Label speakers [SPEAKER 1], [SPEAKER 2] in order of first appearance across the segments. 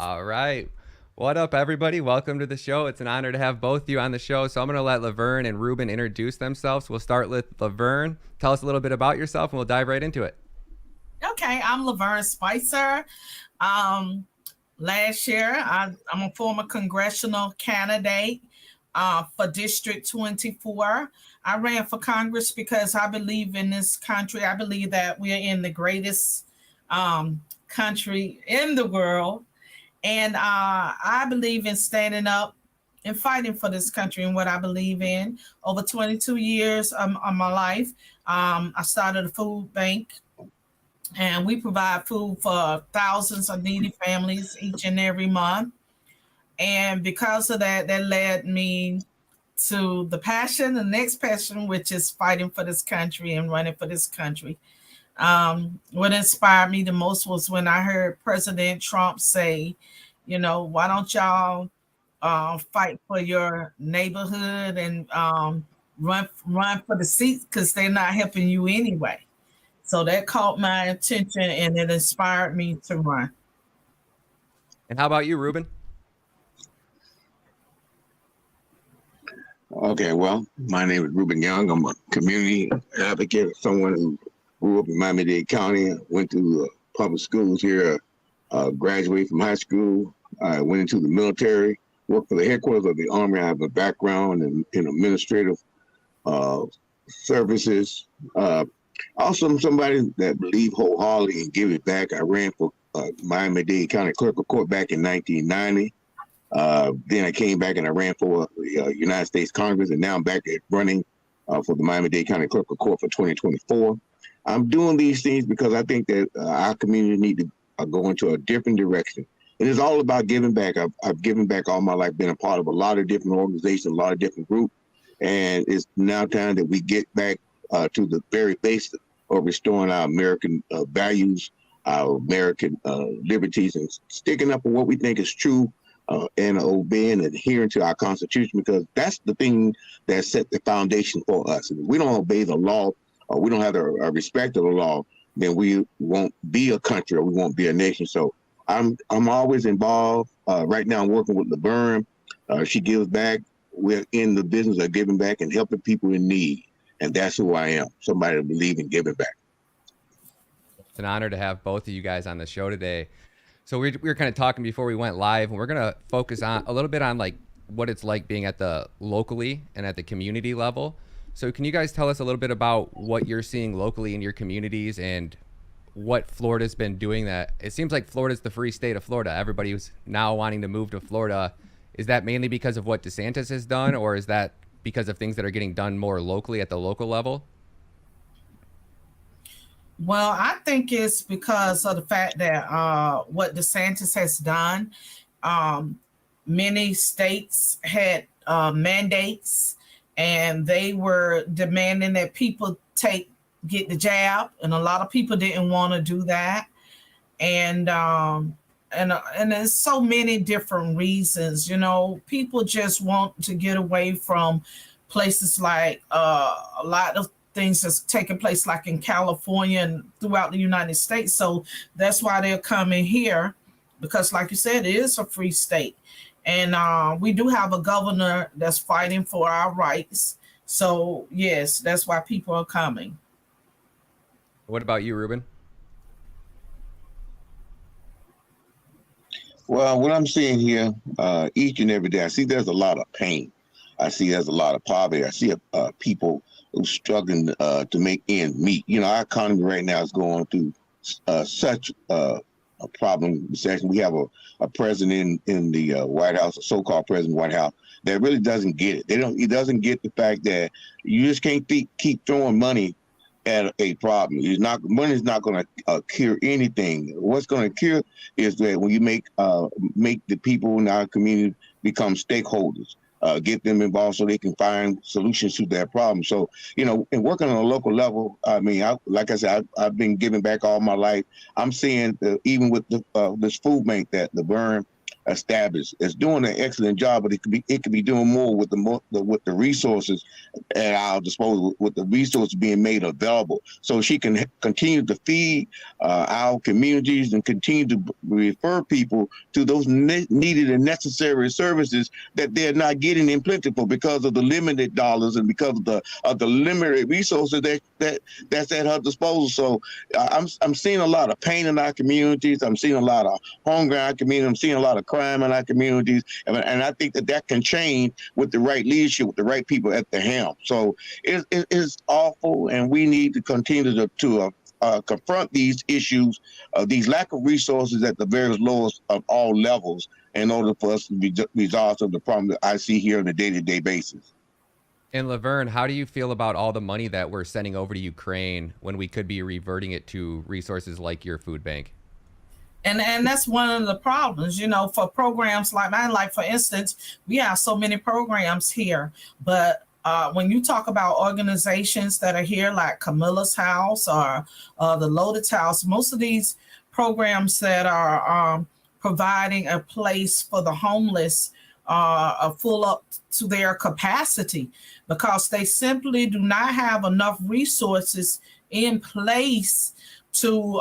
[SPEAKER 1] All right. What up, everybody? Welcome to the show. It's an honor to have both of you on the show. So I'm going to let Lavern and Rubin introduce themselves. We'll start with Lavern. Tell us a little bit about yourself, and we'll dive right into it.
[SPEAKER 2] Okay, I'm Lavern Spicer. Um, Last year, I'm a former congressional candidate for District 24. I ran for Congress because I believe in this country. I believe that we're in the greatest country in the world. And I believe in standing up and fighting for this country and what I believe in. Over 22 years of my life, I started a food bank, and we provide food for thousands of needy families each and every month. And because of that, that led me to the next passion, which is fighting for this country and running for this country. What inspired me the most was when I heard President Trump say, why don't y'all fight for your neighborhood and run for the seats because they're not helping you anyway. So that caught my attention and it inspired me to run.
[SPEAKER 1] And how about you, Rubin?
[SPEAKER 3] Okay, well, my name is Rubin Young. I'm a community advocate, someone who grew up in Miami-Dade County, went to public schools here, graduated from high school. I went into the military, worked for the headquarters of the Army. I have a background in administrative services. Also, I'm somebody that believe wholeheartedly and give it back. I ran for Miami-Dade County Clerk of Court back in 1990. Then I came back and I ran for the United States Congress, and now I'm back at running for the Miami-Dade County Clerk of Court for 2024. I'm doing these things because I think that our community need to go into a different direction. It is all about giving back. I've given back all my life, been a part of a lot of different organizations, a lot of different groups, and it's now time that we get back to the very basics of restoring our American values, our American liberties, and sticking up for what we think is true, and obeying and adhering to our Constitution, because that's the thing that set the foundation for us. If we don't obey the law, or we don't have the respect of the law, then we won't be a country, or we won't be a nation. So I'm always involved. Right now, I'm working with Lavern. She gives back. We're in the business of giving back and helping people in need, and that's who I am. Somebody to believe in giving back.
[SPEAKER 1] It's an honor to have both of you guys on the show today. So we were kind of talking before we went live, and we're going to focus on a little bit on like what it's like being at the locally and at the community level. So can you guys tell us a little bit about what you're seeing locally in your communities and what Florida's been doing? That it seems like Florida's the free state of Florida. Everybody who's now wanting to move to Florida. Is that mainly because of what DeSantis has done, or is that because of things that are getting done more locally at the local level?
[SPEAKER 2] Well, I think it's because of the fact that what DeSantis has done. Many states had mandates, and they were demanding that people get the jab, and a lot of people didn't want to do that, and there's so many different reasons. People just want to get away from places like a lot of things that's taking place like in California and throughout the United States. So that's why they're coming here, because like you said, it is a free state. And we do have a governor that's fighting for our rights. So yes, that's why people are coming.
[SPEAKER 1] What about you, Rubin?
[SPEAKER 3] Well, what I'm seeing here each and every day, I see there's a lot of pain. I see there's a lot of poverty. I see people who's struggling to make ends meet. Our economy right now is going through such a problem recession. We have a president in the White House, a so-called president of the White House, that really doesn't get it. He doesn't get the fact that you just can't keep throwing money at a problem. Money's not going to cure anything. What's going to cure is that when you make the people in our community become stakeholders, get them involved so they can find solutions to their problems. So, and working on a local level, like I said, I've been giving back all my life. I'm seeing even with this food bank that Lavern established. It's doing an excellent job, but it could be doing more with the resources at our disposal, with the resources being made available, so she can continue to feed our communities and continue to refer people to those needed and necessary services that they're not getting in plentiful because of the limited dollars and because of the limited resources that's at her disposal. So I'm seeing a lot of pain in our communities. I'm seeing a lot of hunger in our community. I'm seeing a lot of crime in our communities, and I think that can change with the right leadership, with the right people at the helm. So it's awful, and we need to continue to confront these issues, these lack of resources at the various lowest of all levels, in order for us to resolve some of the problems that I see here on a day-to-day basis.
[SPEAKER 1] And Lavern, how do you feel about all the money that we're sending over to Ukraine when we could be reverting it to resources like your food bank?
[SPEAKER 2] And that's one of the problems, for programs like mine. Like, for instance, we have so many programs here, but when you talk about organizations that are here, like Camilla's House or the Lotus House, most of these programs that are providing a place for the homeless are full up to their capacity, because they simply do not have enough resources in place to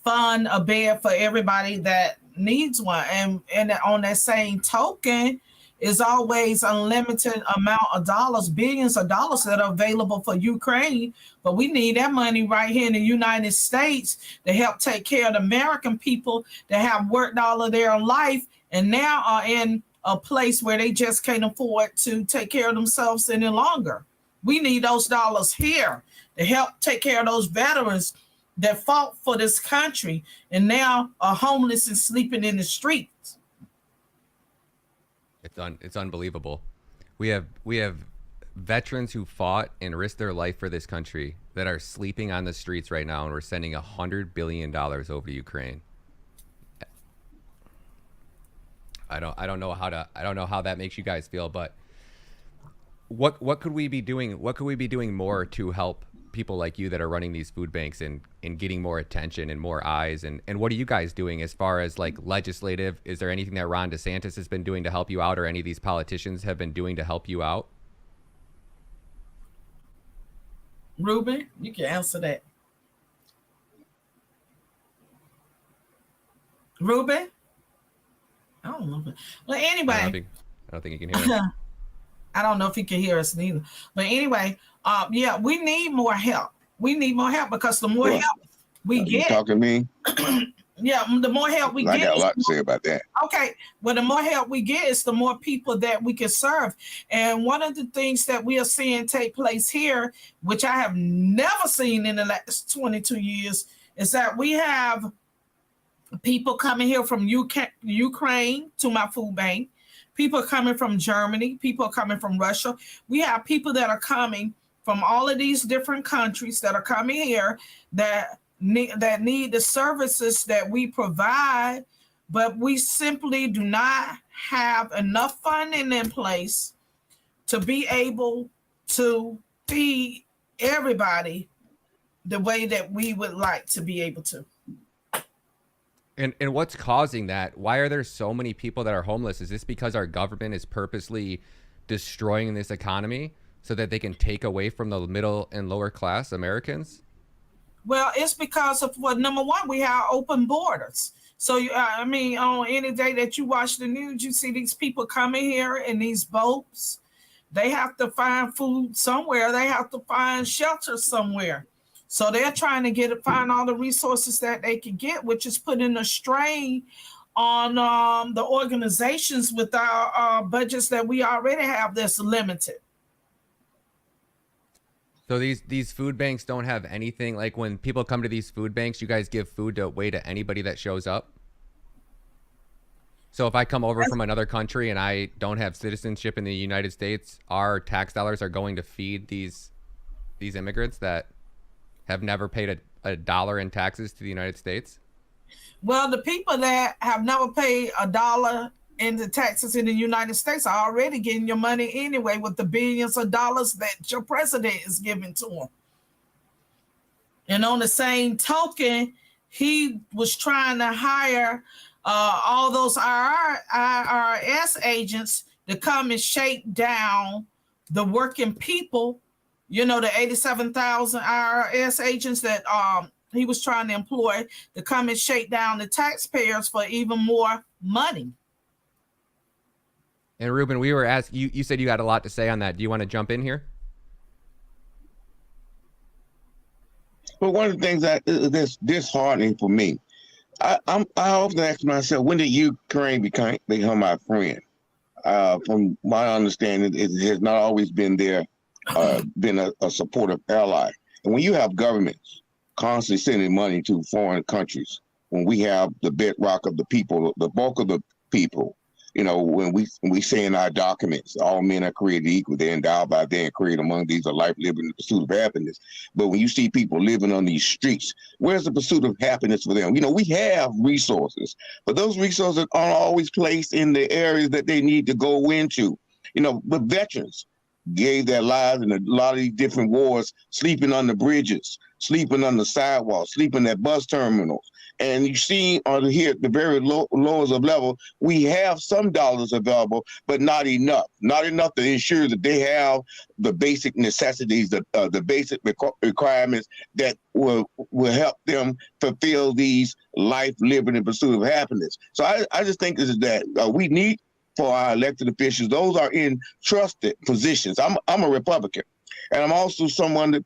[SPEAKER 2] fund a bed for everybody that needs one. And on that same token, is always unlimited amount of dollars, billions of dollars that are available for Ukraine. But we need that money right here in the United States to help take care of the American people that have worked all of their life and now are in a place where they just can't afford to take care of themselves any longer. We need those dollars here to help take care of those veterans that fought for this country and now are homeless and sleeping in the streets.
[SPEAKER 1] It's unbelievable. We have veterans who fought and risked their life for this country that are sleeping on the streets right now, and we're sending $100 billion over to Ukraine. I don't know how that makes you guys feel, but what could we be doing? What could we be doing more to help people like you that are running these food banks and getting more attention and more eyes? And what are you guys doing as far as like legislative? Is there anything that Ron DeSantis has been doing to help you out, or any of these politicians have been doing to help you out?
[SPEAKER 2] Rubin, you can answer that. Rubin? I don't know. Well, anyway.
[SPEAKER 1] I don't think you can hear us.
[SPEAKER 2] I don't know if he can hear us neither. But anyway, yeah, we need more help. We need more help, because the more help we get.
[SPEAKER 3] You talking to me?
[SPEAKER 2] Yeah, the more help we get.
[SPEAKER 3] I got a lot to say about that.
[SPEAKER 2] Okay, well, the more help we get is the more people that we can serve. And one of the things that we are seeing take place here, which I have never seen in the last 22 years, is that we have people coming here from Ukraine to my food bank, people coming from Germany, people coming from Russia. We have people that are coming from all of these different countries that are coming here that need the services that we provide, but we simply do not have enough funding in place to be able to feed everybody the way that we would like to be able to.
[SPEAKER 1] And what's causing that? Why are there so many people that are homeless? Is this because our government is purposely destroying this economy so that they can take away from the middle and lower class Americans?
[SPEAKER 2] Well, it's because of, well, number one, we have open borders. So, on any day that you watch the news, you see these people coming here in these boats. They have to find food somewhere. They have to find shelter somewhere. So they're trying to find all the resources that they can get, which is putting a strain on the organizations with our budgets that we already have that's limited.
[SPEAKER 1] So these food banks don't have anything, like when people come to these food banks, you guys give food away to anybody that shows up? So if I come over from another country and I don't have citizenship in the United States, our tax dollars are going to feed these immigrants that have never paid a dollar in taxes to the United States?
[SPEAKER 2] Well, the people that have never paid a dollar in the taxes in the United States are already getting your money anyway with the billions of dollars that your president is giving to them. And on the same token, he was trying to hire all those IRS agents to come and shake down the working people. You know, the 87,000 IRS agents that he was trying to employ to come and shake down the taxpayers for even more money.
[SPEAKER 1] And Rubin, we were asking you said you had a lot to say on that. Do you want to jump in here?
[SPEAKER 3] But one of the things that's disheartening for me, I often ask myself, when did Ukraine become my friend? From my understanding, it has not always been been a supportive ally. And when you have governments constantly sending money to foreign countries, when we have the bedrock of the people, the bulk of the people, you know, when we say in our documents, all men are created equal, they're endowed by then created among these a life living in the pursuit of happiness. But when you see people living on these streets, where's the pursuit of happiness for them? You know, we have resources, but those resources aren't always placed in the areas that they need to go into. You know, but veterans gave their lives in a lot of these different wars, sleeping on the bridges, sleeping on the sidewalks, sleeping at bus terminals. And you see on here at the very lowest of level, we have some dollars available, but not enough to ensure that they have the basic necessities, the basic requirements that will help them fulfill these life living in pursuit of happiness. So I just think this is that we need for our elected officials, those are in trusted positions. I'm a Republican. And I'm also someone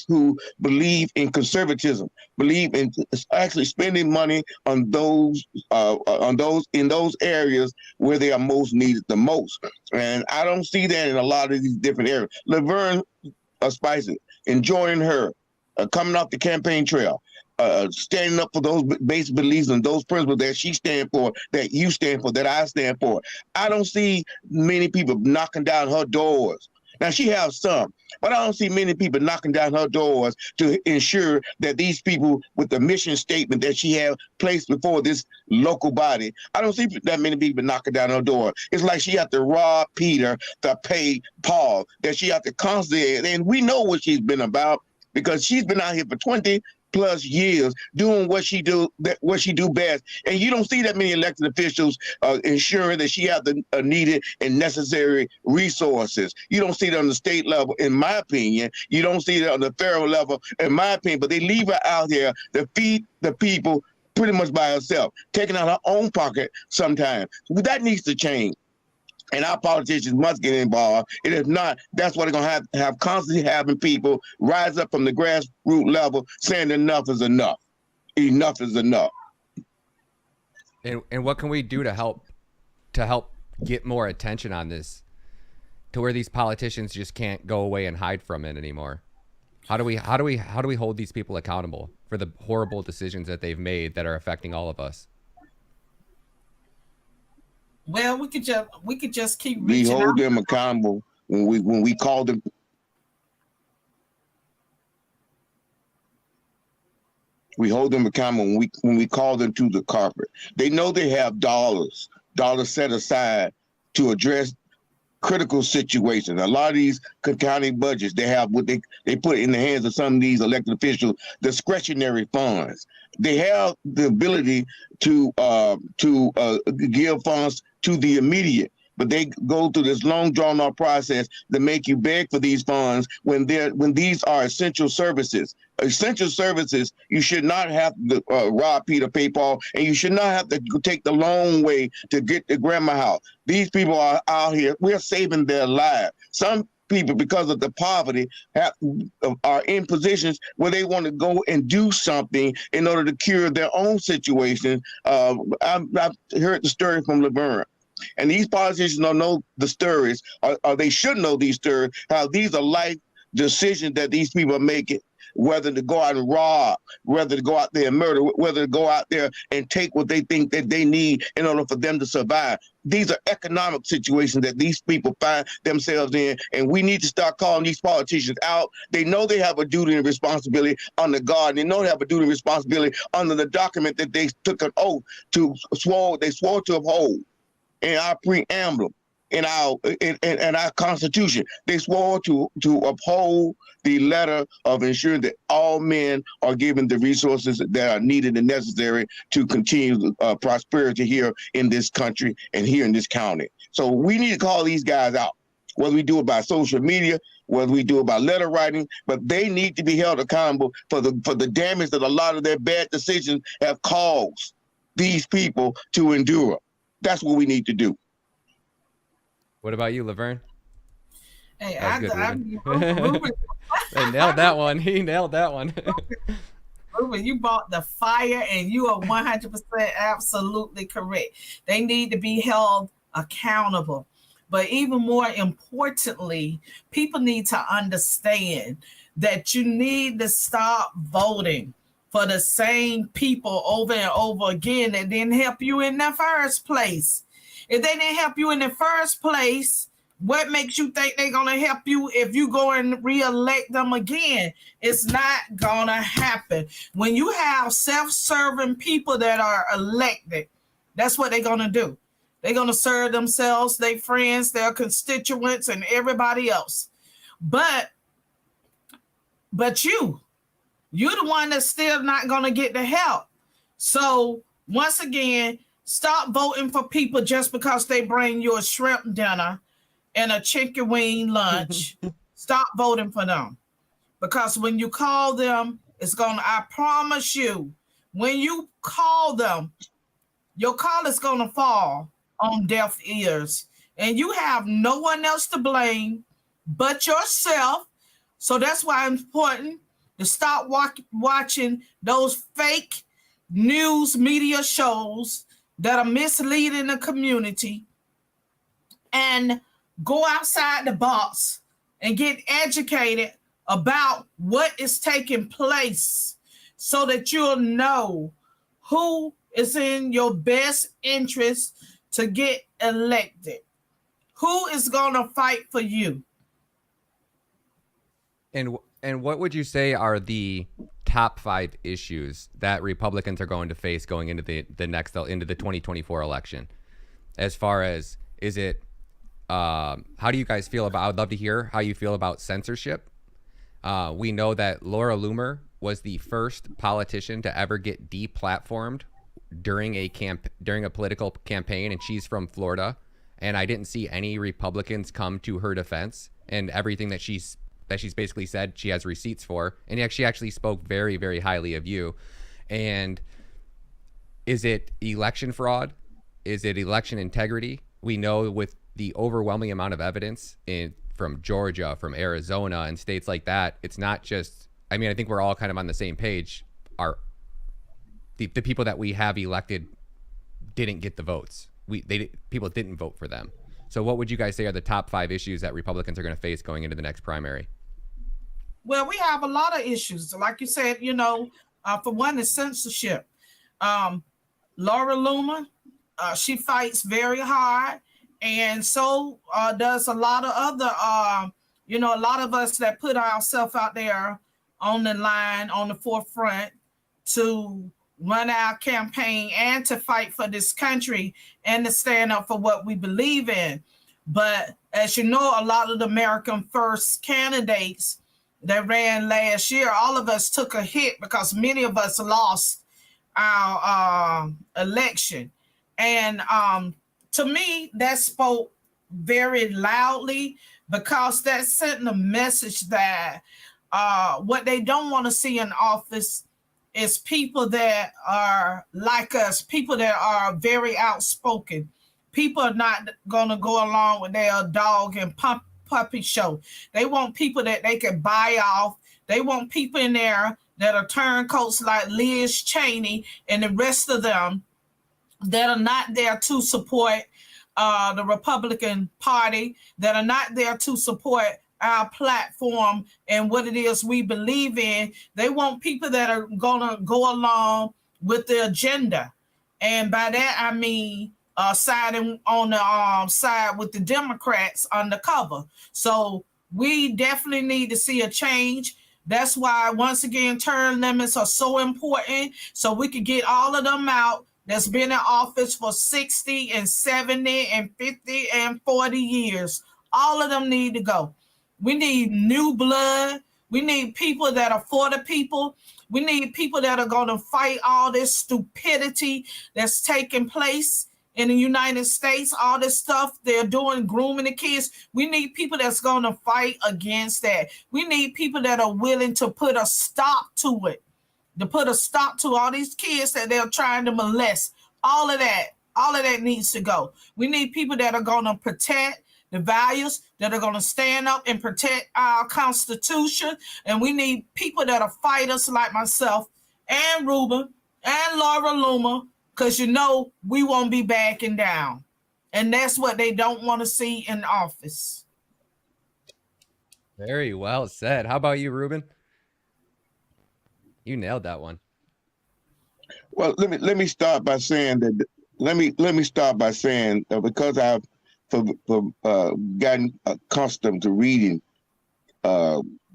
[SPEAKER 3] who believe in conservatism, believe in actually spending money on those in those areas where they are most needed the most. And I don't see that in a lot of these different areas. Lavern Spicer, enjoying her, coming off the campaign trail, standing up for those basic beliefs and those principles that she stands for, that you stand for, that I stand for. I don't see many people knocking down her doors. Now, she has some, but I don't see many people knocking down her doors to ensure that these people with the mission statement that she has placed before this local body, I don't see that many people knocking down her door. It's like she had to rob Peter to pay Paul, that she had to constantly, and we know what she's been about because she's been out here for 20 plus years doing what she do best, and you don't see that many elected officials ensuring that she has the needed and necessary resources. You don't see it on the state level, in my opinion. You don't see it on the federal level, in my opinion. But they leave her out here to feed the people pretty much by herself, taking out her own pocket sometimes. That needs to change. And our politicians must get involved. And if not, that's what they're going to have constantly having people rise up from the grassroots level saying enough is enough. Enough is enough.
[SPEAKER 1] And what can we do to help get more attention on this, to where these politicians just can't go away and hide from it anymore? How do we hold these people accountable for the horrible decisions that they've made that are affecting all of us?
[SPEAKER 2] Well, we could just keep
[SPEAKER 3] we
[SPEAKER 2] reaching
[SPEAKER 3] hold
[SPEAKER 2] out.
[SPEAKER 3] them accountable when we call them. We hold them accountable when we call them to the carpet. They know they have dollars set aside to address critical situations. A lot of these county budgets, they have what they put in the hands of some of these elected officials, discretionary funds. They have the ability to give funds to the immediate, but they go through this long drawn out process to make you beg for these funds when these are essential services. Essential services, you should not have to rob Peter, pay Paul, and you should not have to take the long way to get to grandma house. These people are out here, we're saving their lives. Some people, because of the poverty, are in positions where they want to go and do something in order to cure their own situation. I've heard the story from Lavern. And these politicians don't know the stories, or they should know these stories, how these are life decisions that these people are making, whether to go out and rob, whether to go out there and murder, whether to go out there and take what they think that they need in order for them to survive. These are economic situations that these people find themselves in, and we need to start calling these politicians out. They know they have a duty and responsibility under God, and they know they have a duty and responsibility under the document that they took an oath to swore to uphold in our preamble. in our Constitution. They swore to uphold the letter of ensuring that all men are given the resources that are needed and necessary to continue prosperity here in this country and here in this county. So we need to call these guys out, whether we do it by social media, whether we do it by letter writing, but they need to be held accountable for the damage that a lot of their bad decisions have caused these people to endure. That's what we need to do.
[SPEAKER 1] What about you, Lavern?
[SPEAKER 2] Hey,
[SPEAKER 1] Ruben. They nailed that one. He nailed that one.
[SPEAKER 2] Ruben, you brought the fire, and you are 100% absolutely correct. They need to be held accountable. But even more importantly, people need to understand that you need to stop voting for the same people over and over again that didn't help you in the first place. If they didn't help you in the first place, what makes you think they're going to help you if you go and re-elect them again? It's not going to happen. When you have self-serving people that are elected, that's what they're going to do. They're going to serve themselves, their friends, their constituents, and everybody else. But you're the one that's still not going to get the help. So once again, stop voting for people just because they bring you a shrimp dinner and a chicken wing lunch. Stop voting for them. Because when you call them, I promise you, when you call them, your call is going to fall on deaf ears. And you have no one else to blame but yourself. So that's why it's important to stop watching those fake news media shows that are misleading the community, and go outside the box and get educated about what is taking place so that you'll know who is in your best interest to get elected, who is going to fight for you.
[SPEAKER 1] And what would you say are the top 5 issues that Republicans are going to face going into the 2024 election? As far as, is it, how do you guys feel about, I would love to hear how you feel about censorship. We know that Laura Loomer was the first politician to ever get deplatformed during a political campaign, and she's from Florida. And I didn't see any Republicans come to her defense, and everything that she's basically said she has receipts for, and she actually spoke very, very highly of you. And is it election fraud? Is it election integrity? We know with the overwhelming amount of evidence from Georgia, from Arizona, and states like that, it's not just, I mean, I think we're all kind of on the same page. The people that we have elected didn't get the votes. People didn't vote for them. So what would you guys say are the top 5 issues that Republicans are going to face going into the next primary?
[SPEAKER 2] Well, we have a lot of issues. Like you said, for one, is censorship. Laura Loomer, she fights very hard. And so does a lot of other, a lot of us that put ourselves out there on the line, on the forefront to run our campaign and to fight for this country and to stand up for what we believe in. But as you know, a lot of the American First candidates that ran last year, all of us took a hit because many of us lost our election. And to me, that spoke very loudly because that sent a message that what they don't want to see in office is people that are like us, people that are very outspoken. People are not going to go along with their dog and puppy show. They want people that they can buy off. They want people in there that are turncoats like Liz Cheney and the rest of them that are not there to support the Republican Party, that are not there to support our platform and what it is we believe in. They want people that are going to go along with the agenda. And by that, I mean siding on the side with the Democrats undercover. So we definitely need to see a change. That's why, once again, term limits are so important, so we can get all of them out that's been in office for 60 and 70 and 50 and 40 years. All of them need to go. We need new blood. We need people that are for the people. We need people that are going to fight all this stupidity that's taking place in the United States, all this stuff they're doing, grooming the kids. We need people that's going to fight against that. We need people that are willing to put a stop to it, to put a stop to all these kids that they're trying to molest. All of that needs to go. We need people that are going to protect the values, that are going to stand up and protect our Constitution. And we need people that are fighters like myself and Rubin and Laura Luma, because we won't be backing down. And that's what they don't want to see in office.
[SPEAKER 1] Very well said. How about you, Rubin? You nailed that one.
[SPEAKER 3] Well, let me start by saying that because I've gotten accustomed to reading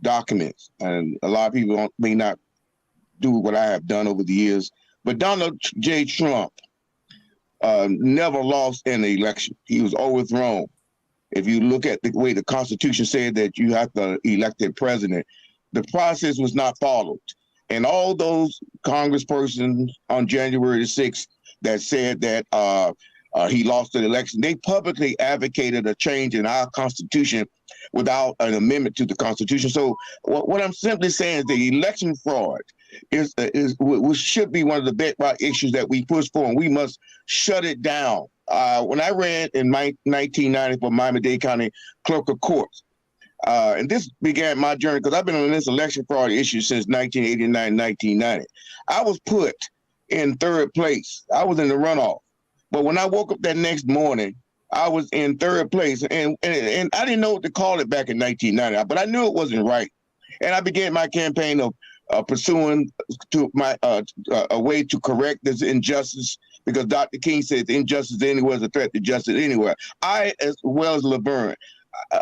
[SPEAKER 3] documents, and a lot of people may not do what I have done over the years. But Donald J. Trump never lost an election. He was overthrown. If you look at the way the Constitution said that you have to elect a president, the process was not followed. And all those congresspersons on January the 6th that said that he lost the election, they publicly advocated a change in our Constitution without an amendment to the Constitution. So what I'm simply saying is the election fraud should be one of the bedrock issues that we push for, and we must shut it down. When I ran in 1990 for Miami-Dade County Clerk of Courts, and this began my journey because I've been on this election fraud issue since 1989, 1990. I was put in third place. I was in the runoff. But when I woke up that next morning, I was in third place. And I didn't know what to call it back in 1990, but I knew it wasn't right. And I began my campaign of pursuing a way to correct this injustice, because Dr. King said injustice anywhere is a threat to justice anywhere. I, as well as Lavern,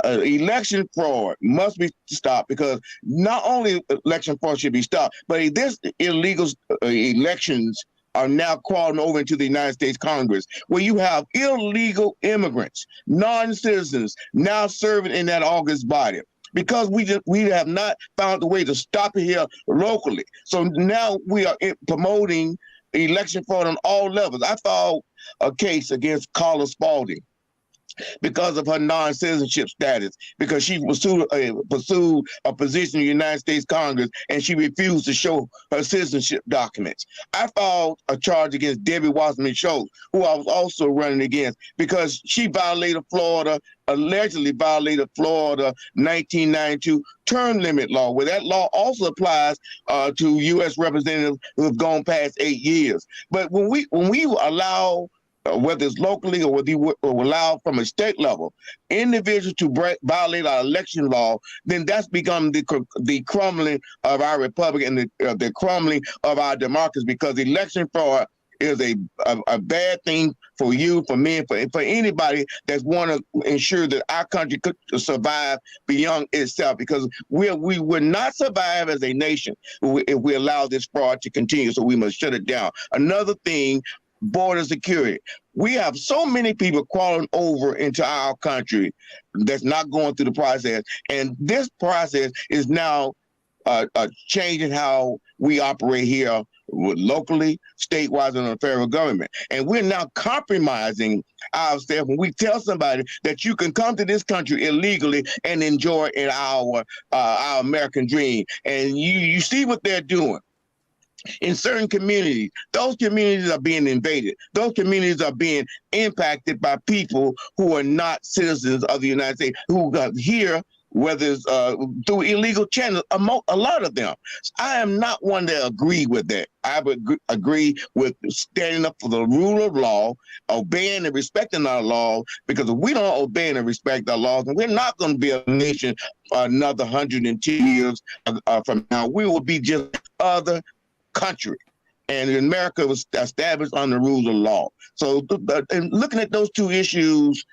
[SPEAKER 3] election fraud must be stopped, because not only election fraud should be stopped, but this illegal elections are now crawling over into the United States Congress, where you have illegal immigrants, non-citizens now serving in that august body, because we have not found a way to stop it here locally. So now we are promoting election fraud on all levels. I filed a case against Carla Spalding because of her non-citizenship status, because she pursued a position in the United States Congress and she refused to show her citizenship documents. I filed a charge against Debbie Wasserman Schultz, who I was also running against, because she allegedly violated Florida 1992 term limit law, where that law also applies to U.S. representatives who have gone past 8 years. But when we allow, whether it's locally or whether you allow from a state level, individuals to violate our election law, then that's become the crumbling of our republic and the crumbling of our democracy, because election fraud is a bad thing for you, for me, for anybody that want to ensure that our country could survive beyond itself, because we would not survive as a nation if we allow this fraud to continue. So we must shut it down. Another thing, border security. We have so many people crawling over into our country that's not going through the process. And this process is now changing how we operate here locally, statewide, and the federal government. And we're now compromising ourselves when we tell somebody that you can come to this country illegally and enjoy in our American dream. And you see what they're doing. In certain communities, those communities are being invaded. Those communities are being impacted by people who are not citizens of the United States, who got here, whether it's through illegal channels, a lot of them. I am not one to agree with that. I would agree with standing up for the rule of law, obeying and respecting our laws, because if we don't obey and respect our laws, then we're not going to be a nation another 102 years from now. We will be just other country, and America was established on the rules of law. So and looking at those two issues,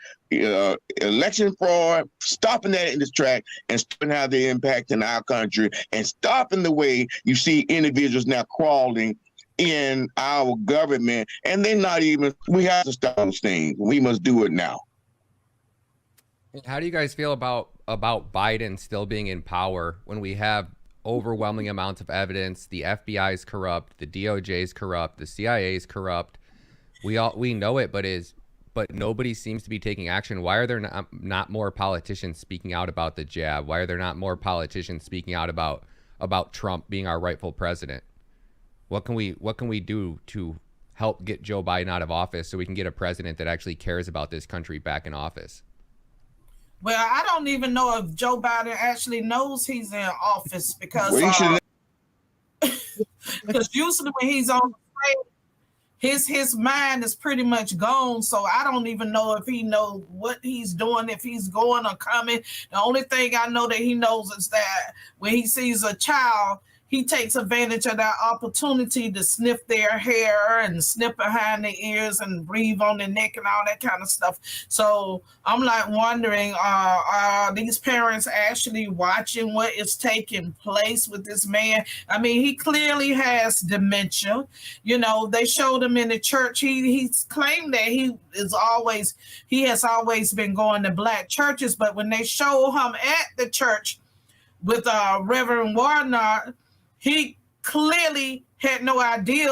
[SPEAKER 3] election fraud, stopping that in its track, and stopping how they impact in our country, and stopping the way you see individuals now crawling in our government, and they're not even. We have to stop those things. We must do it now.
[SPEAKER 1] How do you guys feel about Biden still being in power when we have overwhelming amounts of evidence? The FBI is corrupt, the DOJ is corrupt, the CIA is corrupt. We know it, but nobody seems to be taking action. Why are there not more politicians speaking out about the jab? Why are there not more politicians speaking out about Trump being our rightful president? What can we do to help get Joe Biden out of office so we can get a president that actually cares about this country back in office?
[SPEAKER 2] Well, I don't even know if Joe Biden actually knows he's in office because usually when he's on the stage, his mind is pretty much gone. So I don't even know if he knows what he's doing, if he's going or coming. The only thing I know that he knows is that when he sees a child, he takes advantage of that opportunity to sniff their hair and sniff behind their ears and breathe on their neck and all that kind of stuff. So I'm like wondering, are these parents actually watching what is taking place with this man? I mean, he clearly has dementia. You know, they showed him in the church. He's claimed that he has always been going to black churches, but when they show him at the church with Reverend Warnock, he clearly had no idea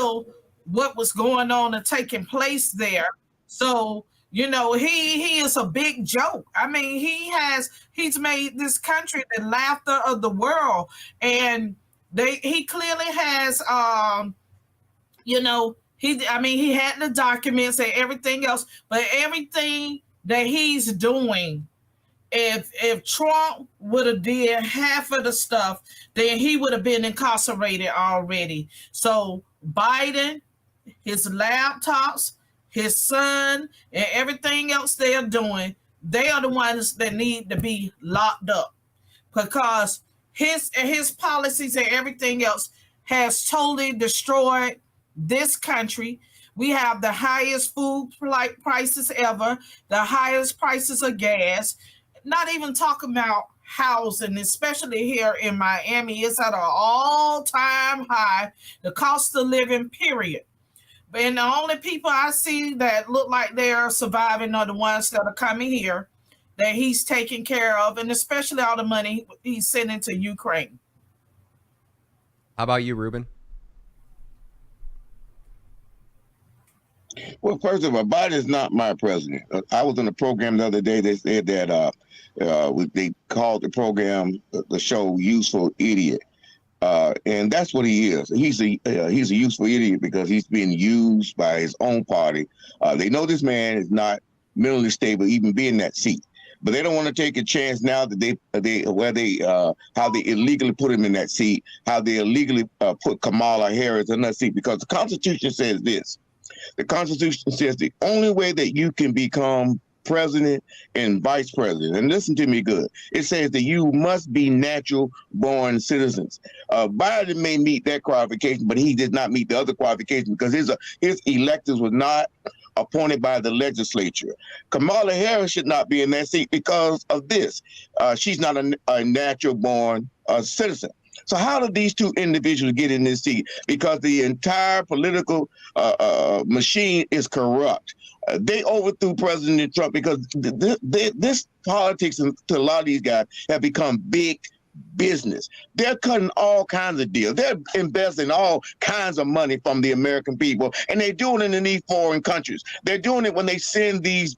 [SPEAKER 2] what was going on and taking place there. So, you know, he is a big joke. I mean, he's made this country the laughter of the world. And he clearly has, you know, he had the documents and everything else, but everything that he's doing, if Trump would have did half of the stuff, then he would have been incarcerated already. So Biden, his laptops, his son, and everything else they are doing, they are the ones that need to be locked up because his policies and everything else has totally destroyed this country. We have the highest food prices ever, the highest prices of gas. Not even talking about housing, especially here in Miami. It's at an all-time high, the cost of living, period. And the only people I see that look like they are surviving are the ones that are coming here that he's taking care of, and especially all the money he's sending to Ukraine.
[SPEAKER 1] How about you, Rubin?
[SPEAKER 3] Well, first of all, Biden is not my president. I was on a program the other day. They said that they called the program, the show, "Useful Idiot," and that's what he is. He's a useful idiot because he's being used by his own party. They know this man is not mentally stable, even being in that seat. But they don't want to take a chance now that how they illegally put him in that seat, how they illegally put Kamala Harris in that seat, because the Constitution says this. The Constitution says the only way that you can become president and vice president, and listen to me good, it says that you must be natural born citizens. Biden may meet that qualification, but he did not meet the other qualification because his electors were not appointed by the legislature. Kamala Harris should not be in that seat because of this. She's not a natural born citizen. So how did these two individuals get in this seat? Because the entire political machine is corrupt. They overthrew President Trump because this politics to a lot of these guys have become big business. They're cutting all kinds of deals. They're investing all kinds of money from the American people, and they're doing it in these foreign countries. They're doing it when they send these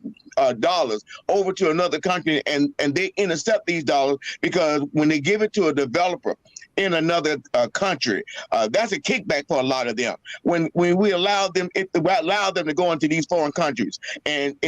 [SPEAKER 3] dollars over to another country, and they intercept these dollars because when they give it to a developer in another country, that's a kickback for a lot of them. When we allow them to go into these foreign countries and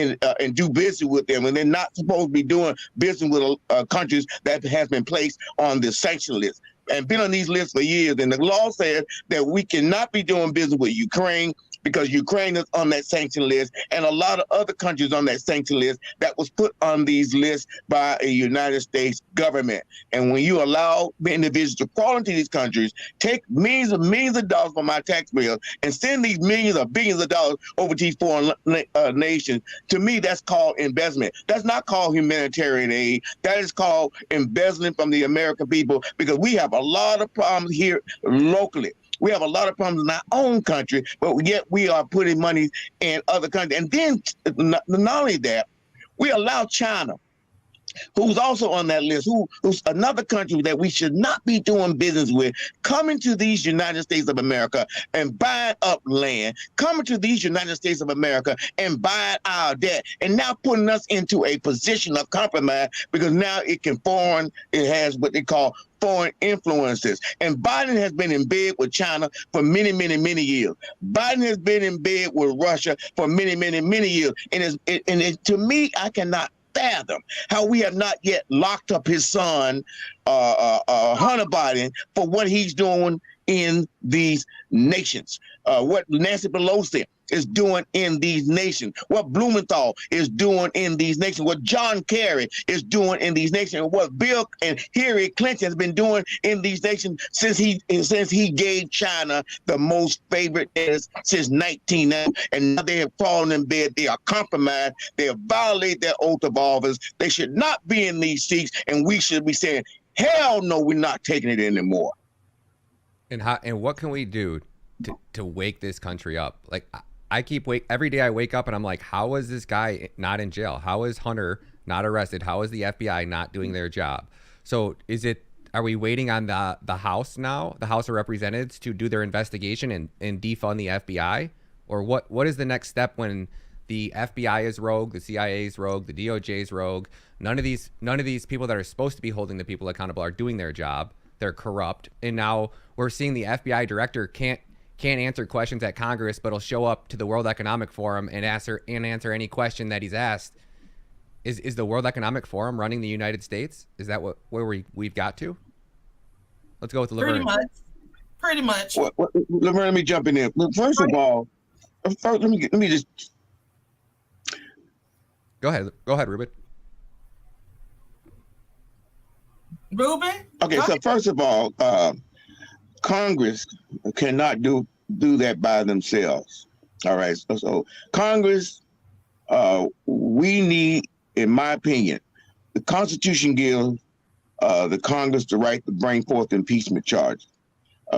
[SPEAKER 3] do business with them, and they're not supposed to be doing business with countries that has been placed on the sanction list and been on these lists for years. And the law says that we cannot be doing business with Ukraine because Ukraine is on that sanction list, and a lot of other countries on that sanction list that was put on these lists by a United States government. And when you allow the individuals to crawl into these countries, take millions of dollars from our tax bills and send these millions or billions of dollars over to these foreign nations, to me, that's called investment. That's not called humanitarian aid. That is called embezzling from the American people, because we have a lot of problems here locally. We have a lot of problems in our own country, but yet we are putting money in other countries. And then not only that, we allow China, who's also on that list, who's another country that we should not be doing business with, coming to these United States of America and buying up land, coming to these United States of America and buying our debt, and now putting us into a position of compromise because now it has what they call foreign influences. And Biden has been in bed with China for many, many, many years. Biden has been in bed with Russia for many, many, many years. And to me, I cannot fathom how we have not yet locked up his son, Hunter Biden, for what he's doing in these nations. What Nancy Pelosi is doing in these nations, what Blumenthal is doing in these nations, what John Kerry is doing in these nations, what Bill and Hillary Clinton has been doing in these nations since he gave China the most favorite since 1990, and now they have fallen in bed. They are compromised. They have violated their oath of office. They should not be in these seats, and we should be saying, hell no, we're not taking it anymore.
[SPEAKER 1] And what can we do to wake this country up? Like, every day I wake up and I'm like, how is this guy not in jail? How is Hunter not arrested? How is the FBI not doing their job? So are we waiting on the House now, the House of Representatives, to do their investigation and defund the FBI? Or what is the next step when the FBI is rogue, the CIA is rogue, the DOJ is rogue? None of these people that are supposed to be holding the people accountable are doing their job. They're corrupt. And now we're seeing the FBI director can't answer questions at Congress, but he'll show up to the World Economic Forum and answer any question that he's asked. Is the World Economic Forum running the United States? Is that where we've got to? Let's go with Lavern.
[SPEAKER 2] Pretty much.
[SPEAKER 3] Lavern, let me jump in there. First of all, let me just
[SPEAKER 1] go ahead, Rubin.
[SPEAKER 2] Rubin.
[SPEAKER 3] Okay, so first of all, Congress cannot do that by themselves. All right. So Congress, we need, in my opinion, the Constitution gives the Congress the right to bring forth impeachment charges.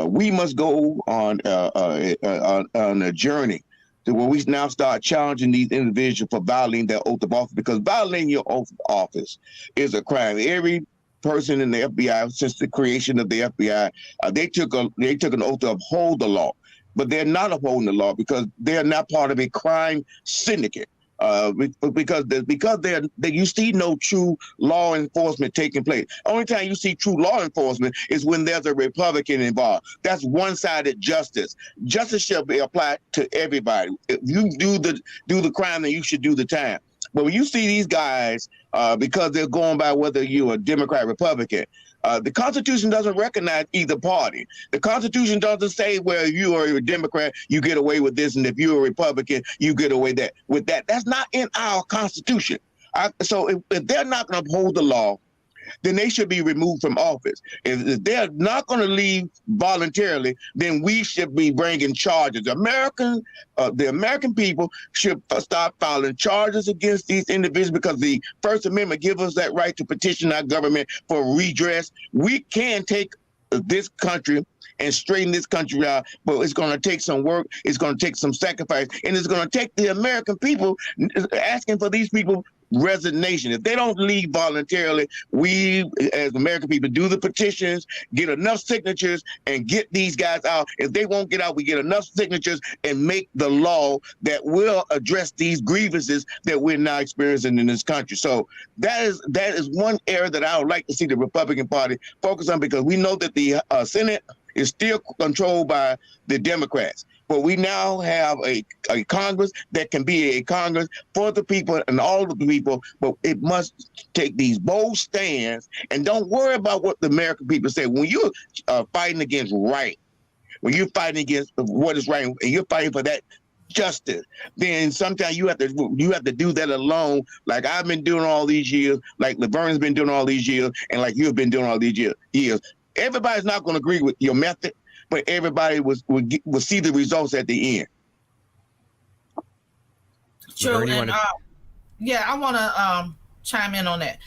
[SPEAKER 3] We must go on a journey to where we now start challenging these individuals for violating their oath of office, because violating your oath of office is a crime. Every person in the FBI, since the creation of the FBI, they took an oath to uphold the law, but they're not upholding the law because they're not part of a crime syndicate. Because you see no true law enforcement taking place. Only time you see true law enforcement is when there's a Republican involved. That's one-sided justice. Justice shall be applied to everybody. If you do the crime, then you should do the time. But when you see these guys, because they're going by whether you're a Democrat, Republican, the Constitution doesn't recognize either party. The Constitution doesn't say, well, if you are a Democrat, you get away with this, and if you're a Republican, you get away with that. That's not in our Constitution. So if they're not going to uphold the law, then they should be removed from office. If they're not going to leave voluntarily, then we should be bringing charges. The American people should start filing charges against these individuals, because the First Amendment gives us that right to petition our government for redress. We can take this country and straighten this country out, but it's going to take some work, it's going to take some sacrifice, and it's going to take the American people asking for these people resignation. If they don't leave voluntarily, we as American people do the petitions, get enough signatures, and get these guys out. If they won't get out, we get enough signatures and make the law that will address these grievances that we're now experiencing in this country. So that is one area that I would like to see the Republican Party focus on, because we know that the Senate is still controlled by the Democrats. But we now have a Congress that can be a Congress for the people and all of the people, but it must take these bold stands and don't worry about what the American people say. When you're fighting against right, when you're fighting against what is right, and you're fighting for that justice, then sometimes you have to do that alone, like I've been doing all these years, like Lavern's been doing all these years, and like you've been doing all these years. Everybody's not going to agree with your method, but everybody will see the results at the end.
[SPEAKER 2] True, and I want to chime in on that.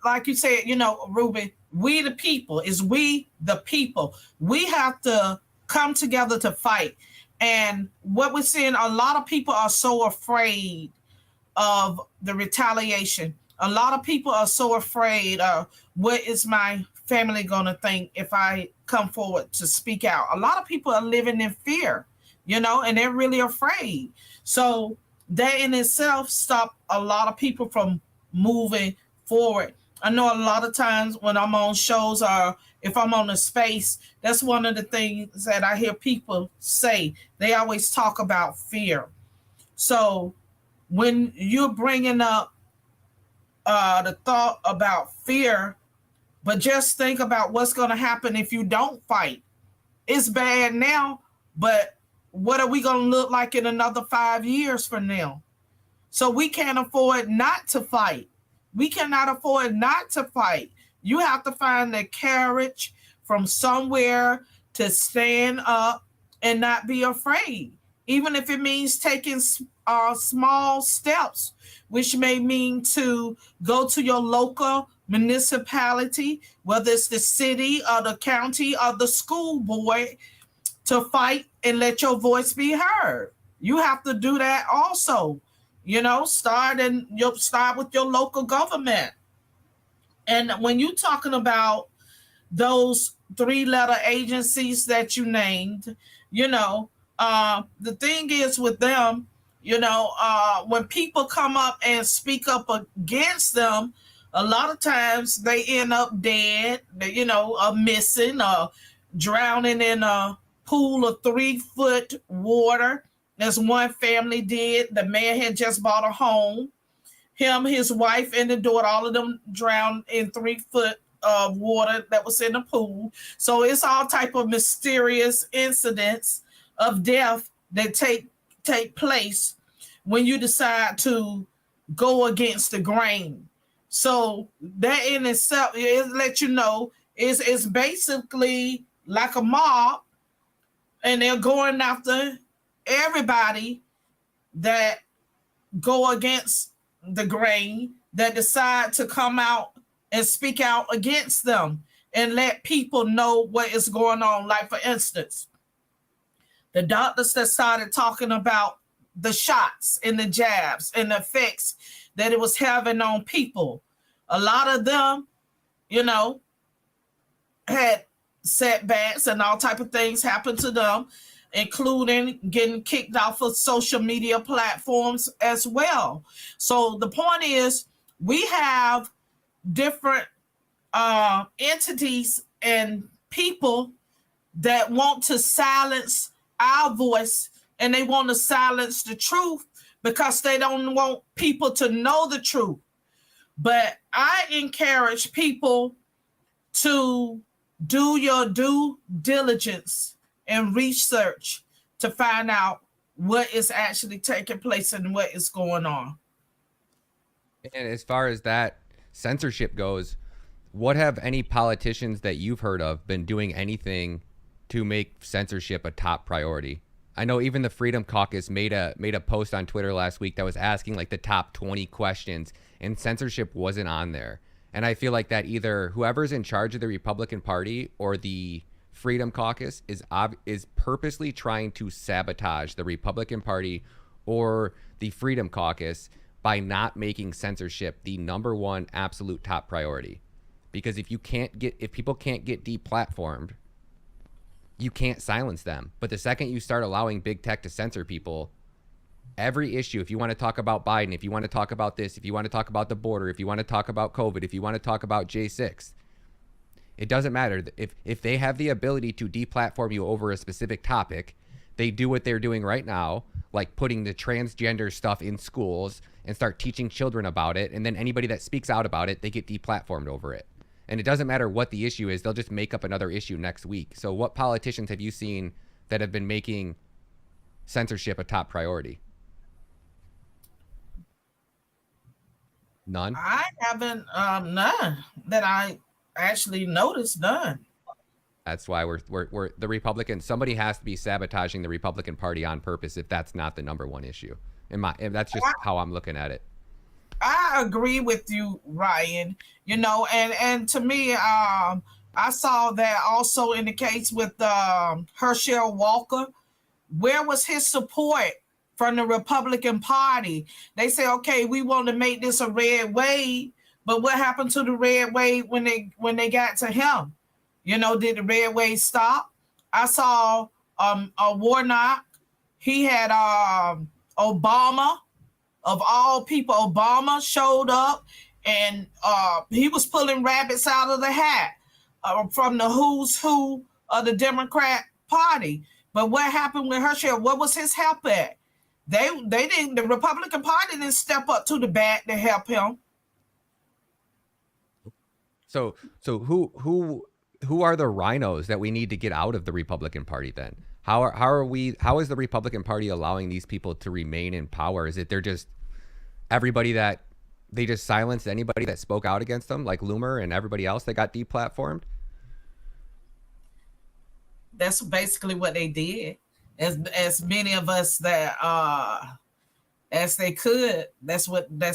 [SPEAKER 2] Like you said, Rubin, We the people. It's we the people. We have to come together to fight. And what we're seeing, a lot of people are so afraid of the retaliation. A lot of people are so afraid of what is my family going to think if I come forward to speak out. A lot of people are living in fear, and they're really afraid. So that in itself stop a lot of people from moving forward. I know a lot of times when I'm on shows or if I'm on a space, that's one of the things that I hear people say. They always talk about fear. So when you're bringing up the thought about fear, but just think about what's going to happen if you don't fight. It's bad now, but what are we going to look like in another 5 years from now? So we can't afford not to fight. We cannot afford not to fight. You have to find the courage from somewhere to stand up and not be afraid, even if it means taking small steps, which may mean to go to your local municipality, whether it's the city or the county or the school board, to fight and let your voice be heard. You have to do that also. Start with your local government. And when you're talking about those 3-letter agencies that you named, the thing is with them, when people come up and speak up against them, a lot of times they end up dead, or missing, or drowning in a pool of 3-foot water. As one family did. The man had just bought a home. Him, his wife, and the daughter, all of them drowned in 3 foot of water that was in the pool. So it's all type of mysterious incidents of death that take place when you decide to go against the grain. So that in itself, it lets you know it's basically like a mob, and they're going after everybody that go against the grain, that decide to come out and speak out against them and let people know what is going on. Like, for instance, the doctors that started talking about the shots and the jabs and the effects that it was having on people. A lot of them, had setbacks and all type of things happen to them, including getting kicked off of social media platforms as well. So the point is, we have different entities and people that want to silence our voice, and they want to silence the truth because they don't want people to know the truth. But I encourage people to do your due diligence and research to find out what is actually taking place and what is going on.
[SPEAKER 1] And as far as that censorship goes, what have any politicians that you've heard of been doing anything to make censorship a top priority? I know even the Freedom Caucus made a post on Twitter last week that was asking like the top 20 questions, and censorship wasn't on there. And I feel like that either whoever's in charge of the Republican Party or the Freedom Caucus is purposely trying to sabotage the Republican Party or the Freedom Caucus by not making censorship the number one absolute top priority. Because if people can't get deplatformed, you can't silence them. But the second you start allowing big tech to censor people, every issue, if you want to talk about Biden, if you want to talk about this, if you want to talk about the border, if you want to talk about COVID, if you want to talk about J6, it doesn't matter. If they have the ability to deplatform you over a specific topic, they do what they're doing right now, like putting the transgender stuff in schools and start teaching children about it. And then anybody that speaks out about it, they get deplatformed over it. And it doesn't matter what the issue is. They'll just make up another issue next week. So what politicians have you seen that have been making censorship a top priority? None?
[SPEAKER 2] I haven't, none that I actually noticed, none.
[SPEAKER 1] That's why we're the Republicans. Somebody has to be sabotaging the Republican Party on purpose if that's not the number one issue. And that's just how I'm looking at it.
[SPEAKER 2] I agree with you, Ryan. You know, and to me, I saw that also in the case with Herschel Walker. Where was his support from the Republican Party? They say, okay, we want to make this a red wave, but what happened to the red wave when they got to him? You know, did the red wave stop? I saw a Warnock. He had Obama, of all people. Obama showed up, and he was pulling rabbits out of the hat from the who's who of the Democrat Party. But what happened with Herschel? What was his help at? They didn't. The Republican Party didn't step up to the bat to help him.
[SPEAKER 1] So who are the rhinos that we need to get out of the Republican Party then? How is the Republican Party allowing these people to remain in power? Is it they're just everybody that they just silenced anybody that spoke out against them, like Loomer and everybody else that got deplatformed?
[SPEAKER 2] That's basically what they did. As many of us that as they could, that's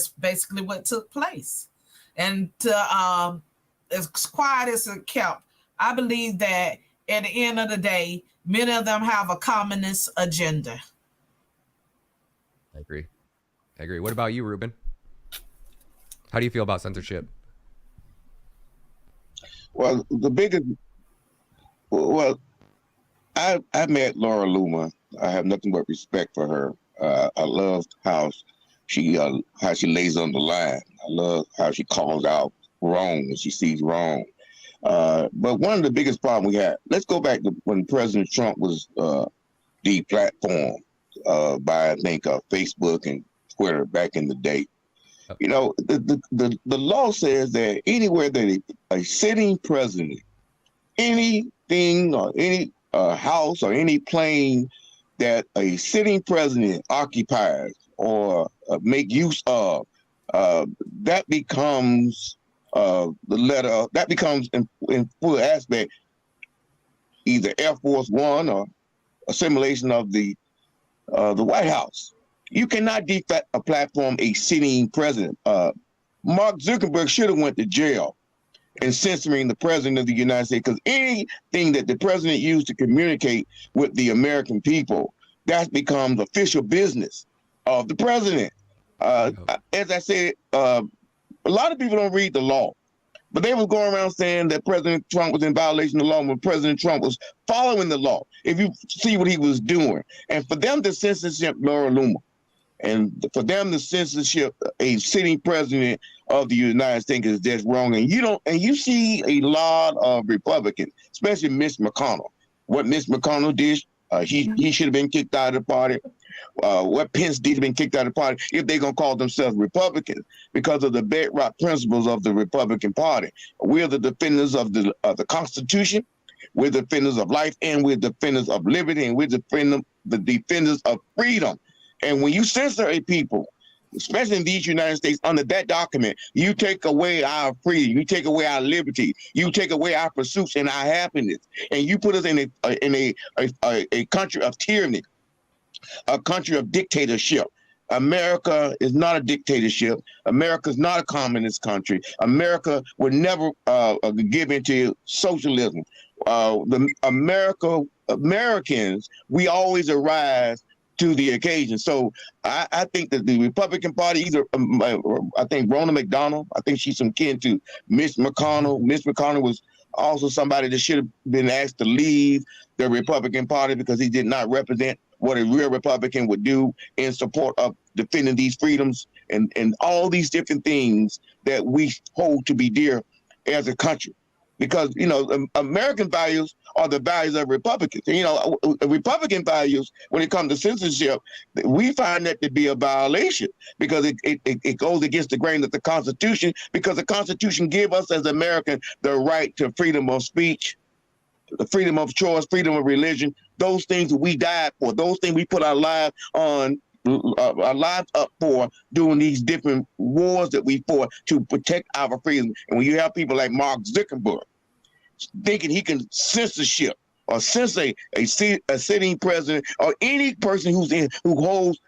[SPEAKER 2] basically what took place. And as quiet as it kept, I believe that at the end of the day, many of them have a communist agenda.
[SPEAKER 1] I agree. What about you, Ruben? How do you feel about censorship?
[SPEAKER 3] Well, I met Laura Loomer. I have nothing but respect for her. I love how she lays on the line. I love how she calls out wrong when she sees wrong. But one of the biggest problems we had, let's go back to when President Trump was deplatformed by, I think, Facebook and Twitter back in the day. You know, the law says that anywhere that a sitting president, anything or any house or any plane that a sitting president occupies or make use of, that becomes that becomes in full aspect either Air Force One or a simulation of the White House. You cannot platform a sitting president. Mark Zuckerberg should have went to jail in censoring the president of the United States, because anything that the president used to communicate with the American people, that becomes official business of the president. As I said, a lot of people don't read the law, but they was going around saying that President Trump was in violation of the law when President Trump was following the law. If you see what he was doing, and for them to censorship Laura Loomer, and for them to censorship a sitting president of the United States is just wrong. And you see a lot of Republicans, especially Mitch McConnell. What Mitch McConnell did, he should have been kicked out of the party. What Pence did have been kicked out of the party if they're going to call themselves Republicans, because of the bedrock principles of the Republican Party. We're the defenders of the Constitution. We're the defenders of life, and we're defenders of liberty, and we're the defenders of freedom. And when you censor a people, especially in these United States, under that document, you take away our freedom, you take away our liberty, you take away our pursuits and our happiness, and you put us in a country of tyranny, a country of dictatorship. America is not a dictatorship. America is not a communist country. America would never give into socialism. Americans, we always arise to the occasion. So I think that the Republican Party, I think Rona McDonald, I think she's some kin to Mitch McConnell. Mitch McConnell was also somebody that should have been asked to leave the Republican Party because he did not represent what a real Republican would do in support of defending these freedoms and all these different things that we hold to be dear as a country. Because, American values are the values of Republicans. Republican values, when it comes to censorship, we find that to be a violation because it goes against the grain of the Constitution, because the Constitution gives us as Americans the right to freedom of speech, the freedom of choice, freedom of religion, those things that we died for, those things we put our lives up for doing these different wars that we fought to protect our freedom. And when you have people like Mark Zuckerberg thinking he can censorship or censor a sitting president or any person who holds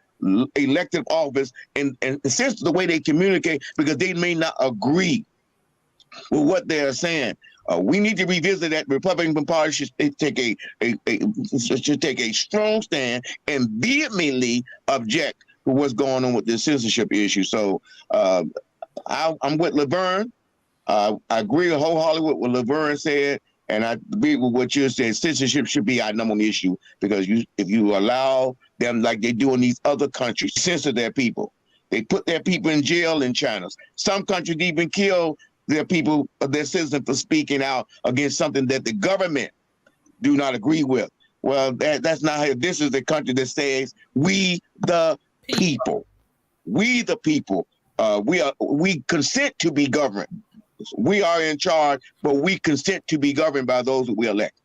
[SPEAKER 3] elective office and since the way they communicate, because they may not agree with what they're saying. We need to revisit that. Republican Party should take a strong stand and vehemently object to what's going on with this censorship issue. So I'm with Lavern. I agree wholeheartedly with what Lavern said, and I agree with what you said. Censorship should be our number one issue, because if you allow them, like they do in these other countries, censor their people. They put their people in jail in China. Some countries even kill their people, their citizens, for speaking out against something that the government do not agree with. Well, that's not how. This is the country that says we the people. We the people. We consent to be governed. We are in charge, but we consent to be governed by those that we elect.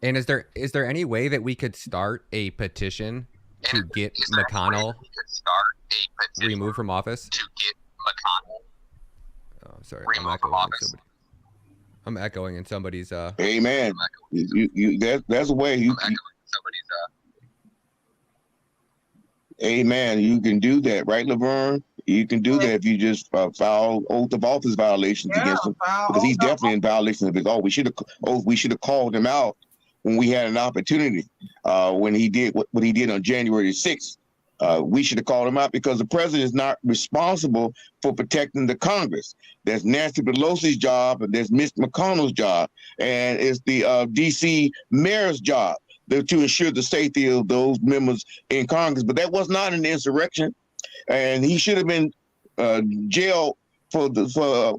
[SPEAKER 1] And is there any way that we could start a petition to get McConnell removed from office? Oh, sorry, I'm echoing in somebody's.
[SPEAKER 3] Amen. That's a way. Amen. You can do that, right, Lavern? You can do that if you just file oath of office violations against him, because he's definitely in violation of his oath. We should have called him out when we had an opportunity. When he did what he did on January 6th, we should have called him out, because the president is not responsible for protecting the Congress. There's Nancy Pelosi's job, and there's Mitch McConnell's job, and it's the D.C. mayor's job to ensure the safety of those members in Congress. But that was not an insurrection, and he should have been jailed for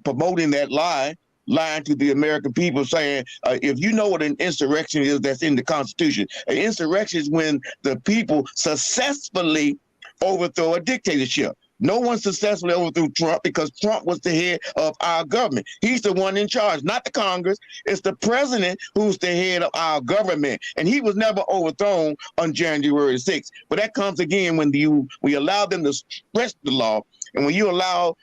[SPEAKER 3] promoting that lying to the American people, saying, if you know what an insurrection is, that's in the Constitution. An insurrection is when the people successfully overthrow a dictatorship. No one successfully overthrew Trump, because Trump was the head of our government. He's the one in charge, not the Congress. It's the president who's the head of our government. And he was never overthrown on January 6th. But that comes again when we allow them to stretch the law, and when you allow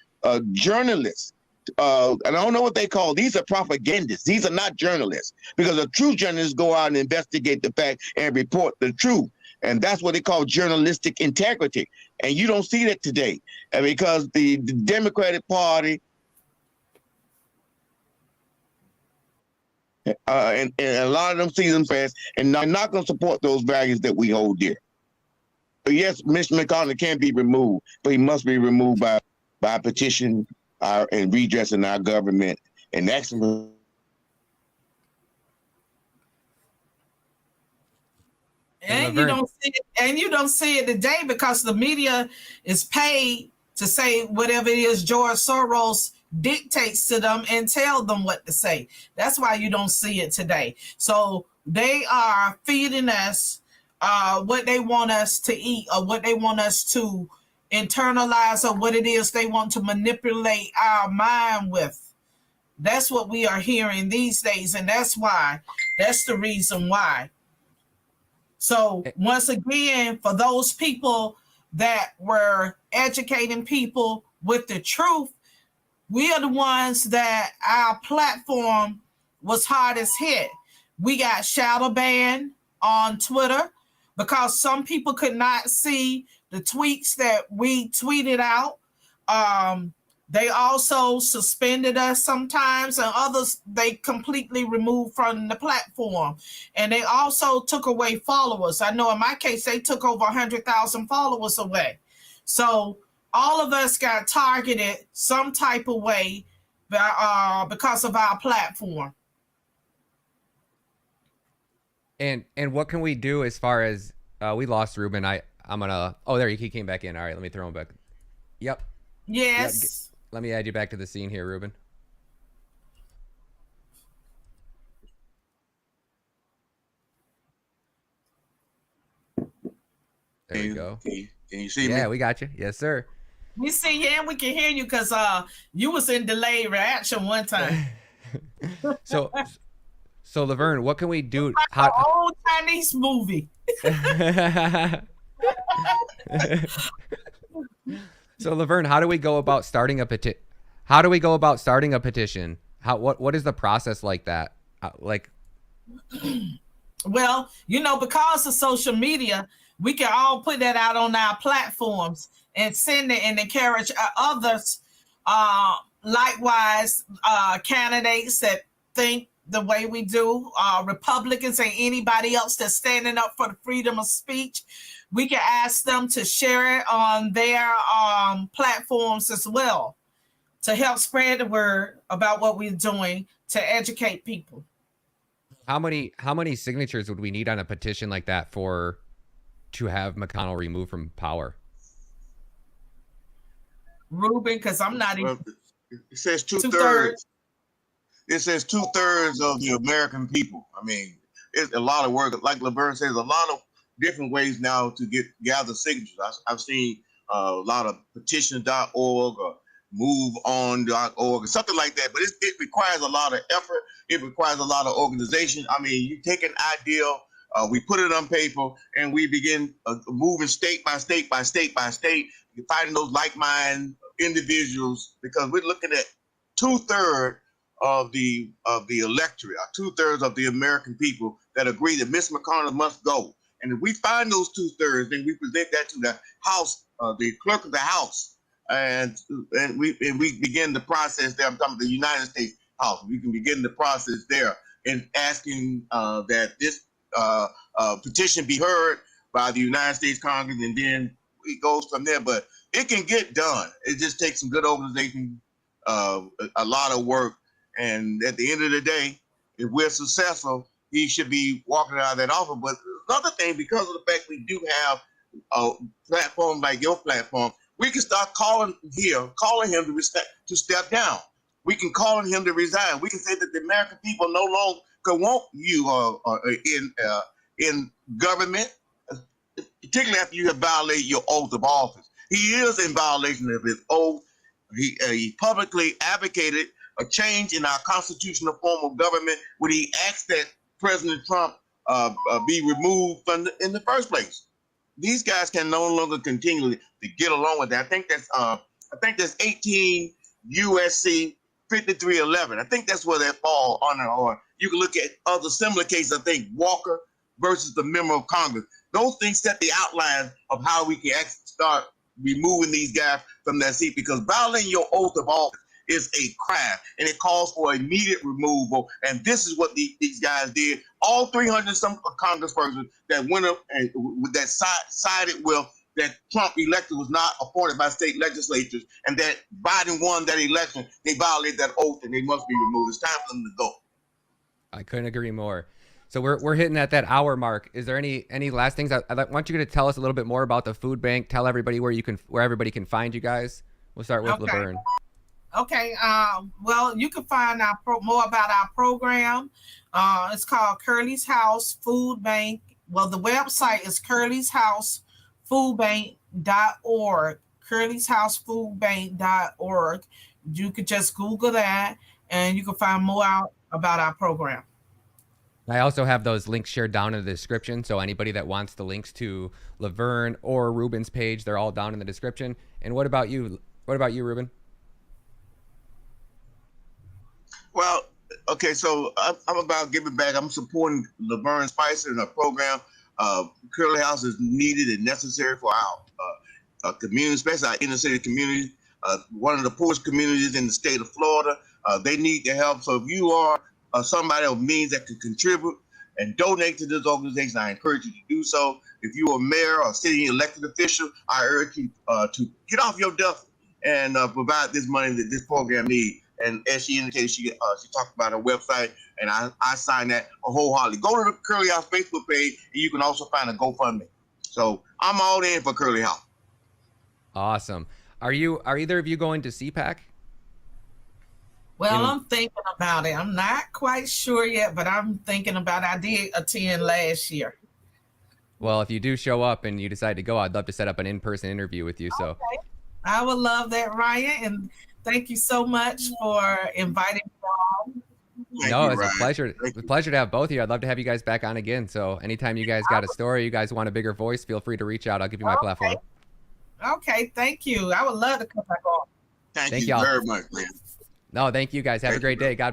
[SPEAKER 3] journalists, and I don't know what they call, these are propagandists. These are not journalists, because a true journalist go out and investigate the fact and report the truth. And that's what they call journalistic integrity. And you don't see that today, because the Democratic Party and a lot of them see them fast and not going to support those values that we hold dear. But yes, Mr. McConnell can be removed, but he must be removed by petition and redressing our government and actually.
[SPEAKER 2] And you don't see it today, because the media is paid to say whatever it is George Soros dictates to them and tell them what to say. That's why you don't see it today. So they are feeding us what they want us to eat, or what they want us to internalize, or what it is they want to manipulate our mind with. That's what we are hearing these days, and that's the reason why. So once again, for those people that were educating people with the truth, we are the ones that our platform was hardest hit. We got shadow banned on Twitter because some people could not see the tweets that we tweeted out. They also suspended us sometimes, and others they completely removed from the platform. And they also took away followers. I know in my case, they took over 100,000 followers away. So all of us got targeted some type of way because of our platform.
[SPEAKER 1] And what can we do as far as we lost Rubin? I'm gonna. Oh, there he came back in. All right, let me throw him back. Yep.
[SPEAKER 2] Yes.
[SPEAKER 1] Let me add you back to the scene here, Rubin. There you go.
[SPEAKER 3] Can you see me?
[SPEAKER 1] Yeah, we got you. Yes, sir.
[SPEAKER 2] We see you and we can hear you, because you was in delayed reaction one time.
[SPEAKER 1] So Lavern, what can we do?
[SPEAKER 2] Like an old Chinese movie.
[SPEAKER 1] So Lavern, how do we go about starting a petition? How do we go about starting a petition? What is the process like that?
[SPEAKER 2] Well, because of social media, we can all put that out on our platforms and send it and encourage others, likewise, candidates that think the way we do, Republicans and anybody else that's standing up for the freedom of speech. We can ask them to share it on their platforms as well to help spread the word about what we're doing to educate people.
[SPEAKER 1] How many signatures would we need on a petition like that to have McConnell removed from power?
[SPEAKER 2] Rubin, because I'm not even.
[SPEAKER 4] It says two-thirds. It says 2/3 of the American people. I mean, it's a lot of work. Like Lavern says, a lot of different ways now to gather signatures. I've seen a lot of petition.org or moveon.org or something like that. But it requires a lot of effort. It requires a lot of organization. I mean, you take an idea, we put it on paper, and we begin moving state by state by state by state, finding those like-minded individuals, because we're looking at 2/3 of the electorate, or 2/3 of the American people that agree that Miss McConnell must go. And if we find those 2/3, then we present that to the House, the clerk of the House, and we begin the process there. I'm talking about the United States House. We can begin the process there in asking that this petition be heard by the United States Congress, and then it goes from there. But it can get done. It just takes some good organization, a lot of work. And at the end of the day, if we're successful, he should be walking out of that office. But another thing, because of the fact we do have a platform like your platform, we can start calling him to step down. We can call on him to resign. We can say that the American people no longer want you in government, particularly after you have violated your oath of office. He is in violation of his oath. He publicly advocated a change in our constitutional form of government when he asked that President Trump be removed in the first place. These guys can no longer continue to get along with that. I think that's 18 USC 5311. I think that's where that fall under. Or you can look at other similar cases. I think Walker versus the member of Congress. Those things set the outline of how we can actually start removing these guys from that seat, because violating your oath of office is a crime, and it calls for immediate removal. And this is what these guys did. All 300 some congresspersons that went up and that sided with that Trump elected was not appointed by state legislatures, and that Biden won that election. They violated that oath, and they must be removed. It's time for them to go.
[SPEAKER 1] I couldn't agree more. So we're hitting at that hour mark. Is there any last things? I want you to tell us a little bit more about the food bank. Tell everybody where everybody can find you guys. We'll start with Lavern.
[SPEAKER 2] Okay. Well, you can find more about our program. It's called Curleys House Food Bank. Well, the website is curleysHouseFoodBank.org. curleysHouseFoodBank.org. You could just Google that, and you can find more out about our program.
[SPEAKER 1] I also have those links shared down in the description, so anybody that wants the links to Lavern or Rubin's page, they're all down in the description. And what about you? What about you, Rubin?
[SPEAKER 4] Well, okay, so I'm about giving back. I'm supporting Lavern Spicer in a program. Curley House is needed and necessary for our community, especially our inner city community. One of the poorest communities in the state of Florida. They need the help. So if you are somebody of means that can contribute and donate to this organization, I encourage you to do so. If you are a mayor or city elected official, I urge you to get off your duff and provide this money that this program needs. And as she indicated, she talked about her website, and I sign that wholeheartedly. Go to the Curley House Facebook page, and you can also find a GoFundMe. So I'm all in for Curley House.
[SPEAKER 1] Awesome. Are either of you going to CPAC?
[SPEAKER 2] Well, I'm thinking about it. I'm not quite sure yet, but I'm thinking about it. I did attend last year.
[SPEAKER 1] Well, if you do show up and you decide to go, I'd love to set up an in-person interview with you. So
[SPEAKER 2] okay. I would love that, Ryan. And thank you so much for inviting me on.
[SPEAKER 1] It's a pleasure. It's a pleasure to have both of you. I'd love to have you guys back on again. So anytime you guys got a story, you guys want a bigger voice, feel free to reach out. I'll give you my platform.
[SPEAKER 2] Okay, thank you. I would love to come back on.
[SPEAKER 4] Thank you very much, man.
[SPEAKER 1] No, thank you guys. Have a great day. God bless.